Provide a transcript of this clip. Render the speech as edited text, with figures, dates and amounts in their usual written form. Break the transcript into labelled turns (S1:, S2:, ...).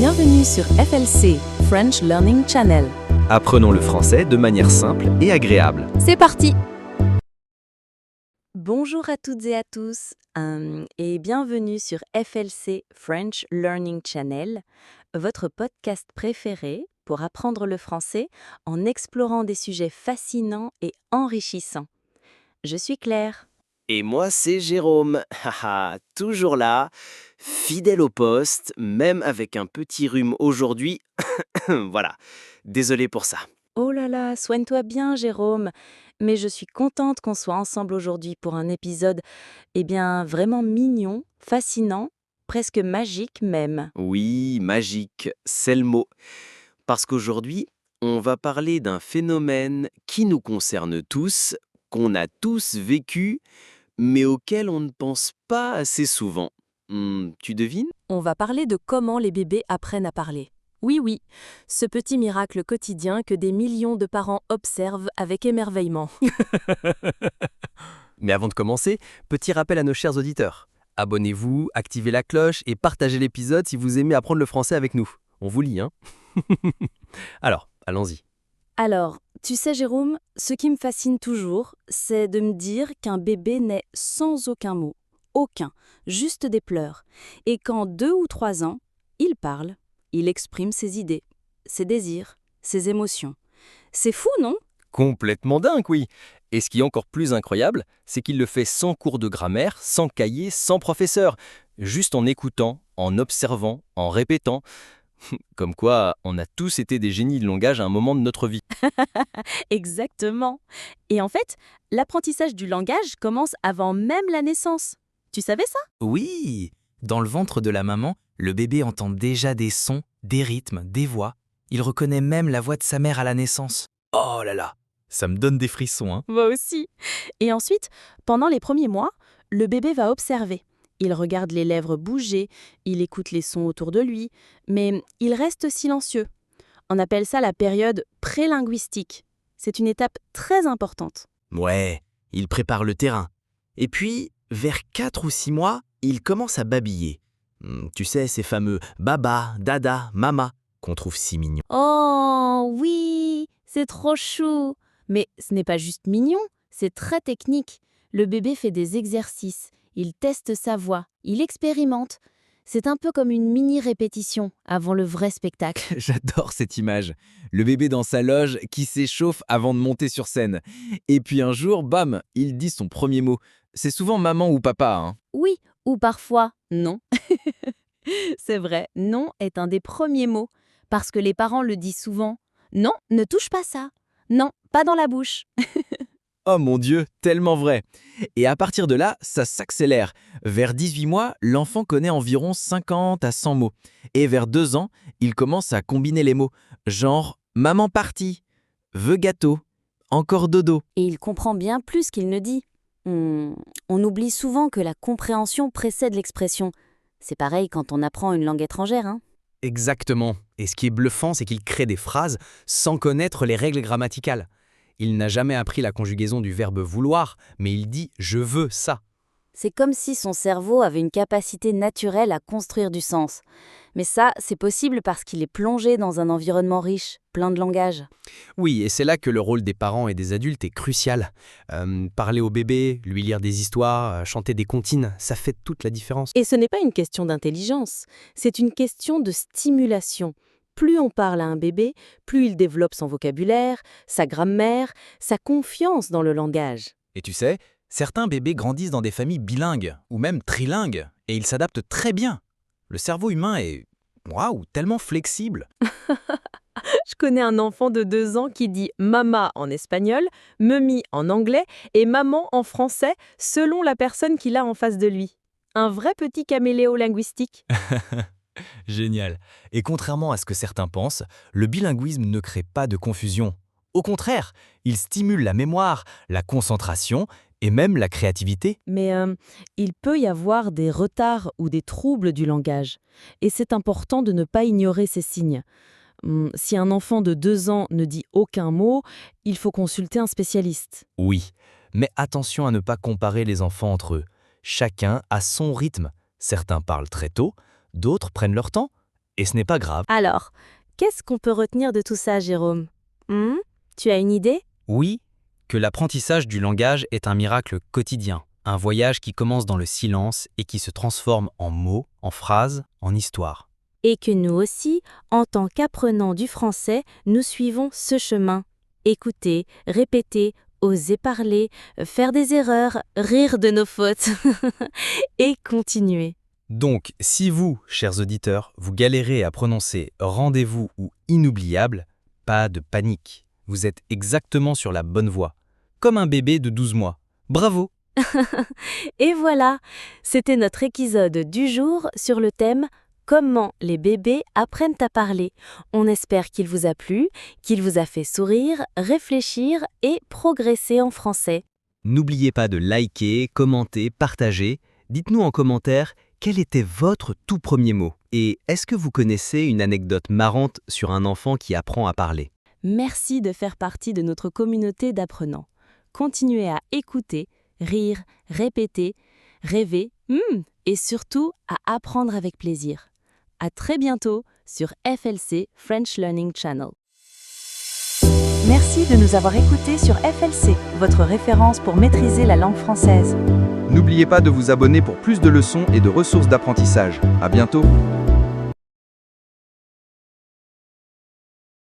S1: Bienvenue sur FLC, French Learning Channel.
S2: Apprenons le français de manière simple et agréable.
S1: C'est parti! Bonjour à toutes et à tous et bienvenue sur FLC, French Learning Channel, votre podcast préféré pour apprendre le français en explorant des sujets fascinants et enrichissants. Je suis Claire.
S2: Et moi, c'est Jérôme. Haha, toujours là, fidèle au poste, même avec un petit rhume aujourd'hui. Voilà, désolé pour ça.
S1: Oh là là, soigne-toi bien Jérôme, mais je suis contente qu'on soit ensemble aujourd'hui pour un épisode, vraiment mignon, fascinant, presque magique même.
S2: Oui, magique, c'est le mot. Parce qu'aujourd'hui, on va parler d'un phénomène qui nous concerne tous, qu'on a tous vécu, mais auquel on ne pense pas assez souvent. Tu devines?
S1: On va parler de comment les bébés apprennent à parler. Oui, ce petit miracle quotidien que des millions de parents observent avec émerveillement.
S3: Mais avant de commencer, petit rappel à nos chers auditeurs. Abonnez-vous, activez la cloche et partagez l'épisode si vous aimez apprendre le français avec nous. On vous lit, hein? Alors, allons-y.
S1: Alors, tu sais Jérôme, ce qui me fascine toujours, c'est de me dire qu'un bébé naît sans aucun mot. Aucun, juste des pleurs. Et qu'en 2 ou 3 ans, il parle, il exprime ses idées, ses désirs, ses émotions. C'est fou, non?
S3: Complètement dingue, oui. Et ce qui est encore plus incroyable, c'est qu'il le fait sans cours de grammaire, sans cahier, sans professeur. Juste en écoutant, en observant, en répétant. Comme quoi, on a tous été des génies de langage à un moment de notre vie.
S1: Exactement. Et en fait, l'apprentissage du langage commence avant même la naissance. Tu savais ça?
S4: Oui, dans le ventre de la maman, le bébé entend déjà des sons, des rythmes, des voix. Il reconnaît même la voix de sa mère à la naissance. Oh là là, ça me donne des frissons, hein.
S1: Moi aussi. Et ensuite, pendant les premiers mois, le bébé va observer. Il regarde les lèvres bouger, il écoute les sons autour de lui, mais il reste silencieux. On appelle ça la période prélinguistique. C'est une étape très importante.
S4: Ouais, il prépare le terrain. Et puis, vers 4 ou 6 mois, il commence à babiller. Tu sais, ces fameux baba, dada, mama, qu'on trouve si mignons.
S1: Oh oui, c'est trop chou. Mais ce n'est pas juste mignon, c'est très technique. Le bébé fait des exercices, il teste sa voix, il expérimente. C'est un peu comme une mini-répétition avant le vrai spectacle.
S4: J'adore cette image. Le bébé dans sa loge qui s'échauffe avant de monter sur scène. Et puis un jour, bam, il dit son premier mot. C'est souvent maman ou papa, hein.
S1: Oui, ou parfois non. C'est vrai, non est un des premiers mots, parce que les parents le disent souvent. Non, ne touche pas ça. Non, pas dans la bouche.
S4: Oh mon Dieu, tellement vrai. Et à partir de là, ça s'accélère. Vers 18 mois, l'enfant connaît environ 50 à 100 mots. Et vers 2 ans, il commence à combiner les mots. Genre, maman partie, veux gâteau, encore dodo.
S1: Et il comprend bien plus qu'il ne dit. On oublie souvent que la compréhension précède l'expression. C'est pareil quand on apprend une langue étrangère, hein.
S3: Exactement. Et ce qui est bluffant, c'est qu'il crée des phrases sans connaître les règles grammaticales. Il n'a jamais appris la conjugaison du verbe vouloir, mais il dit « je veux ça ».
S1: C'est comme si son cerveau avait une capacité naturelle à construire du sens. Mais ça, c'est possible parce qu'il est plongé dans un environnement riche, plein de langages.
S3: Oui, et c'est là que le rôle des parents et des adultes est crucial. Parler au bébé, lui lire des histoires, chanter des comptines, ça fait toute la différence.
S1: Et ce n'est pas une question d'intelligence, c'est une question de stimulation. Plus on parle à un bébé, plus il développe son vocabulaire, sa grammaire, sa confiance dans le langage.
S4: Et tu sais, certains bébés grandissent dans des familles bilingues ou même trilingues et ils s'adaptent très bien. Le cerveau humain est, waouh, tellement flexible.
S1: Je connais un enfant de 2 ans qui dit mama en espagnol, mummy en anglais et maman en français selon la personne qu'il a en face de lui. Un vrai petit caméléo linguistique.
S4: Génial. Et contrairement à ce que certains pensent, le bilinguisme ne crée pas de confusion. Au contraire, il stimule la mémoire, la concentration et même la créativité.
S1: Mais il peut y avoir des retards ou des troubles du langage. Et c'est important de ne pas ignorer ces signes. Si un enfant de 2 ans ne dit aucun mot, il faut consulter un spécialiste.
S4: Oui, mais attention à ne pas comparer les enfants entre eux. Chacun a son rythme. Certains parlent très tôt, d'autres prennent leur temps.
S5: et ce n'est pas grave.
S1: Alors, qu'est-ce qu'on peut retenir de tout ça, Jérôme? Tu as une idée?
S5: Oui, que l'apprentissage du langage est un miracle quotidien, un voyage qui commence dans le silence et qui se transforme en mots, en phrases, en histoires.
S1: Et que nous aussi, en tant qu'apprenants du français, nous suivons ce chemin. Écouter, répéter, oser parler, faire des erreurs, rire de nos fautes et continuer.
S5: Donc, si vous, chers auditeurs, vous galérez à prononcer rendez-vous ou inoubliable, pas de panique. Vous êtes exactement sur la bonne voie. Comme un bébé de 12 mois. Bravo!
S1: Et voilà, c'était notre épisode du jour sur le thème « Comment les bébés apprennent à parler ». On espère qu'il vous a plu, qu'il vous a fait sourire, réfléchir et progresser en français.
S5: N'oubliez pas de liker, commenter, partager. Dites-nous en commentaire quel était votre tout premier mot. Et est-ce que vous connaissez une anecdote marrante sur un enfant qui apprend à parler?
S1: Merci de faire partie de notre communauté d'apprenants. Continuez à écouter, rire, répéter, rêver et surtout à apprendre avec plaisir. À très bientôt sur FLC French Learning Channel.
S6: Merci de nous avoir écoutés sur FLC, votre référence pour maîtriser la langue française.
S7: N'oubliez pas de vous abonner pour plus de leçons et de ressources d'apprentissage. À bientôt!